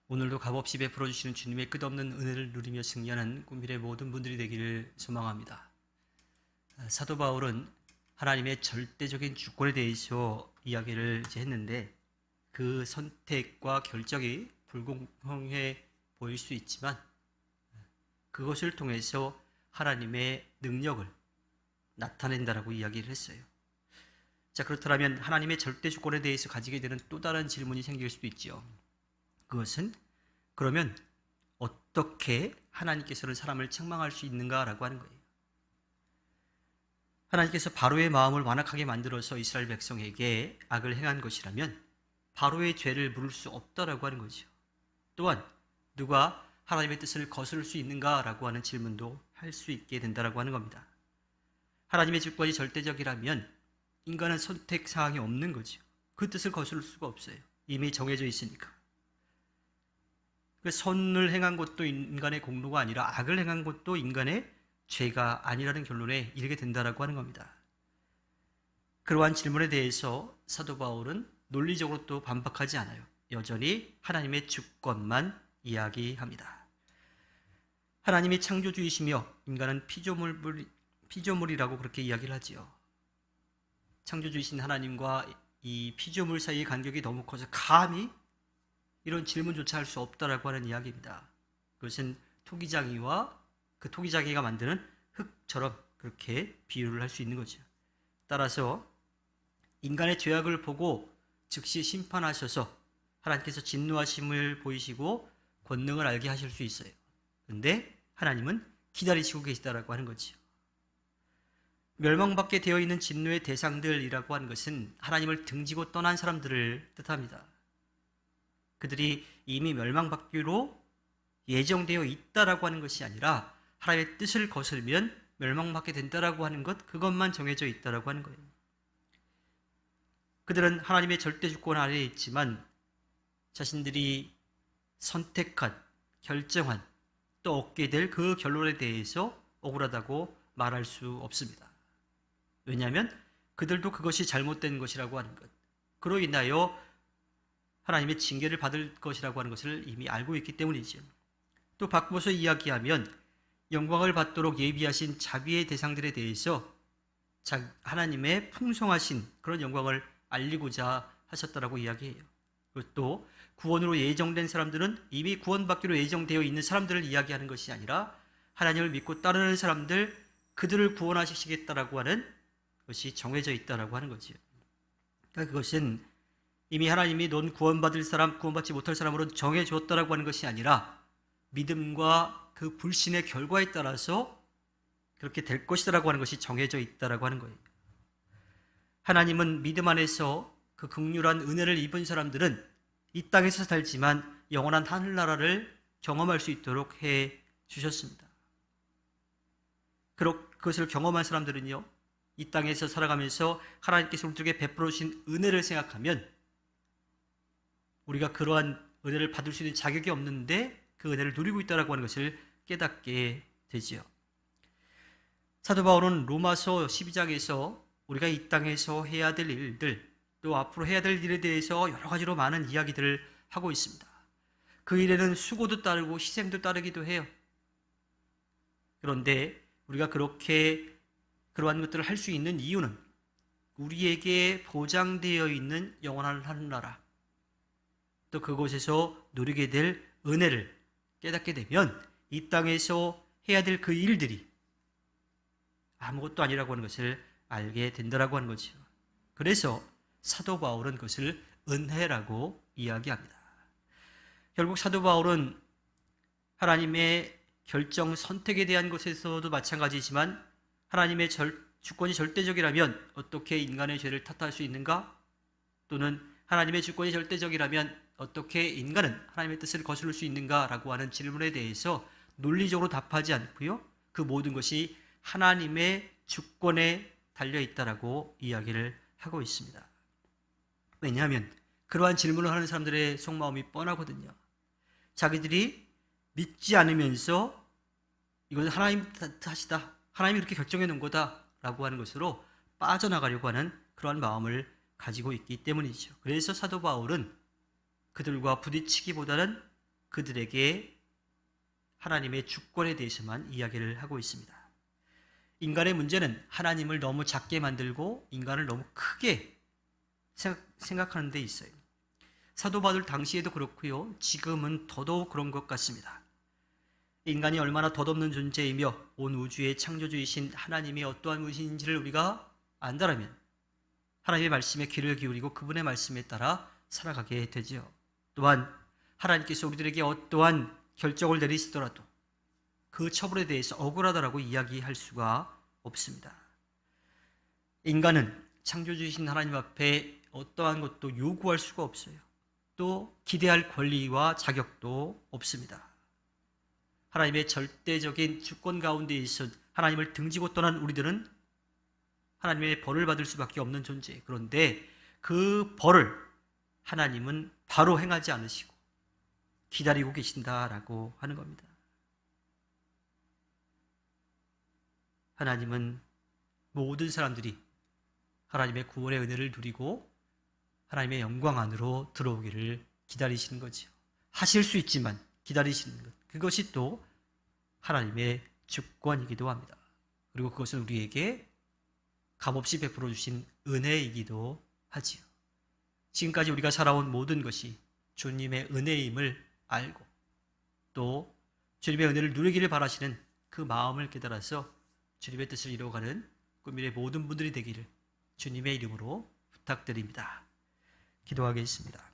오늘도 값없이 베풀어 주시는 주님의 끝없는 은혜를 누리며 승리하는 꿈밀의 모든 분들이 되기를 소망합니다. 사도 바울은 하나님의 절대적인 주권에 대해서 이야기를 했는데 그 선택과 결정이 불공평해 보일 수 있지만 그것을 통해서 하나님의 능력을 나타낸다라고 이야기를 했어요. 자, 그렇다면 하나님의 절대 주권에 대해서 가지게 되는 또 다른 질문이 생길 수도 있지요. 그것은 그러면 어떻게 하나님께서는 사람을 책망할 수 있는가라고 하는 거예요. 하나님께서 바로의 마음을 완악하게 만들어서 이스라엘 백성에게 악을 행한 것이라면 바로의 죄를 물을 수 없다라고 하는 거죠. 또한 누가 하나님의 뜻을 거스를 수 있는가라고 하는 질문도 할 수 있게 된다라고 하는 겁니다. 하나님의 주권이 절대적이라면 인간은 선택 사항이 없는 거죠. 그 뜻을 거스를 수가 없어요. 이미 정해져 있으니까. 선을 행한 것도 인간의 공로가 아니라 악을 행한 것도 인간의 죄가 아니라는 결론에 이르게 된다라고 하는 겁니다. 그러한 질문에 대해서 사도 바울은 논리적으로 또 반박하지 않아요. 여전히 하나님의 주권만 이야기합니다. 하나님이 창조주이시며 인간은 피조물이라고 그렇게 이야기를 하지요. 창조주이신 하나님과 이 피조물 사이의 간격이 너무 커서 감히 이런 질문조차 할 수 없다라고 하는 이야기입니다. 그것은 토기장이와 그 토기장이가 만드는 흙처럼 그렇게 비유를 할 수 있는 거죠. 따라서 인간의 죄악을 보고 즉시 심판하셔서 하나님께서 진노하심을 보이시고 권능을 알게 하실 수 있어요. 그런데 하나님은 기다리시고 계시다라고 하는 거죠. 멸망받게 되어 있는 진노의 대상들이라고 하는 것은 하나님을 등지고 떠난 사람들을 뜻합니다. 그들이 이미 멸망받기로 예정되어 있다라고 하는 것이 아니라 하나님의 뜻을 거슬면 멸망받게 된다라고 하는 것, 그것만 정해져 있다라고 하는 거예요. 그들은 하나님의 절대 주권 아래에 있지만 자신들이 선택한, 결정한, 또 얻게 될 그 결론에 대해서 억울하다고 말할 수 없습니다. 왜냐하면 그들도 그것이 잘못된 것이라고 하는 것, 그로 인하여 하나님의 징계를 받을 것이라고 하는 것을 이미 알고 있기 때문이죠. 또 바꾸어서 이야기하면 영광을 받도록 예비하신 자비의 대상들에 대해서 하나님의 풍성하신 그런 영광을 알리고자 하셨다라고 이야기해요. 또 구원으로 예정된 사람들은 이미 구원받기로 예정되어 있는 사람들을 이야기하는 것이 아니라 하나님을 믿고 따르는 사람들, 그들을 구원하시겠다라고 하는 것이 정해져 있다라고 하는 거지요. 그러니까 그것은 이미 하나님이 넌 구원받을 사람, 구원받지 못할 사람으로 정해줬다라고 하는 것이 아니라 믿음과 그 불신의 결과에 따라서 그렇게 될 것이다라고 하는 것이 정해져 있다라고 하는 거예요. 하나님은 믿음 안에서 그 극률한 은혜를 입은 사람들은 이 땅에서 살지만 영원한 하늘나라를 경험할 수 있도록 해 주셨습니다. 그것을 경험한 사람들은요, 이 땅에서 살아가면서 하나님께서 우리에게 베풀어 주신 은혜를 생각하면 우리가 그러한 은혜를 받을 수 있는 자격이 없는데 그 은혜를 누리고 있다고 하는 것을 깨닫게 되지요. 사도 바울은 로마서 12장에서 우리가 이 땅에서 해야 될 일들, 또 앞으로 해야 될 일에 대해서 여러 가지로 많은 이야기들을 하고 있습니다. 그 일에는 수고도 따르고 희생도 따르기도 해요. 그런데 우리가 그러한 것들을 할 수 있는 이유는 우리에게 보장되어 있는 영원한 하늘나라, 또 그곳에서 누리게 될 은혜를 깨닫게 되면 이 땅에서 해야 될 그 일들이 아무것도 아니라고 하는 것을 알게 된다라고 하는 거죠. 그래서 사도 바울은 그것을 은혜라고 이야기합니다. 결국 사도 바울은 하나님의 결정, 선택에 대한 것에서도 마찬가지지만 하나님의 주권이 절대적이라면 어떻게 인간의 죄를 탓할 수 있는가? 또는 하나님의 주권이 절대적이라면 어떻게 인간은 하나님의 뜻을 거스를 수 있는가라고 하는 질문에 대해서 논리적으로 답하지 않고요, 그 모든 것이 하나님의 주권에 달려있다라고 이야기를 하고 있습니다. 왜냐하면 그러한 질문을 하는 사람들의 속마음이 뻔하거든요. 자기들이 믿지 않으면서 이건 하나님 탓이다, 하나님이 이렇게 결정해 놓은 거다라고 하는 것으로 빠져나가려고 하는 그러한 마음을 가지고 있기 때문이죠. 그래서 사도 바울은 그들과 부딪히기보다는 그들에게 하나님의 주권에 대해서만 이야기를 하고 있습니다. 인간의 문제는 하나님을 너무 작게 만들고 인간을 너무 크게 생각하는 데 있어요. 사도 바울 당시에도 그렇고요. 지금은 더더욱 그런 것 같습니다. 인간이 얼마나 덧없는 존재이며 온 우주의 창조주이신 하나님이 어떠한 분이신지를 우리가 안다라면 하나님의 말씀에 귀를 기울이고 그분의 말씀에 따라 살아가게 되죠. 또한 하나님께서 우리들에게 어떠한 결정을 내리시더라도 그 처벌에 대해서 억울하다라고 이야기할 수가 없습니다. 인간은 창조주이신 하나님 앞에 어떠한 것도 요구할 수가 없어요. 또 기대할 권리와 자격도 없습니다. 하나님의 절대적인 주권 가운데 있어 하나님을 등지고 떠난 우리들은 하나님의 벌을 받을 수밖에 없는 존재. 그런데 그 벌을 하나님은 바로 행하지 않으시고 기다리고 계신다라고 하는 겁니다. 하나님은 모든 사람들이 하나님의 구원의 은혜를 누리고 하나님의 영광 안으로 들어오기를 기다리시는 거죠. 하실 수 있지만 기다리시는 것. 그것이 또 하나님의 주권이기도 합니다. 그리고 그것은 우리에게 값없이 베풀어 주신 은혜이기도 하지요. 지금까지 우리가 살아온 모든 것이 주님의 은혜임을 알고 또 주님의 은혜를 누리기를 바라시는 그 마음을 깨달아서 주님의 뜻을 이루어가는 꿈일의 모든 분들이 되기를 주님의 이름으로 부탁드립니다. 기도하겠습니다.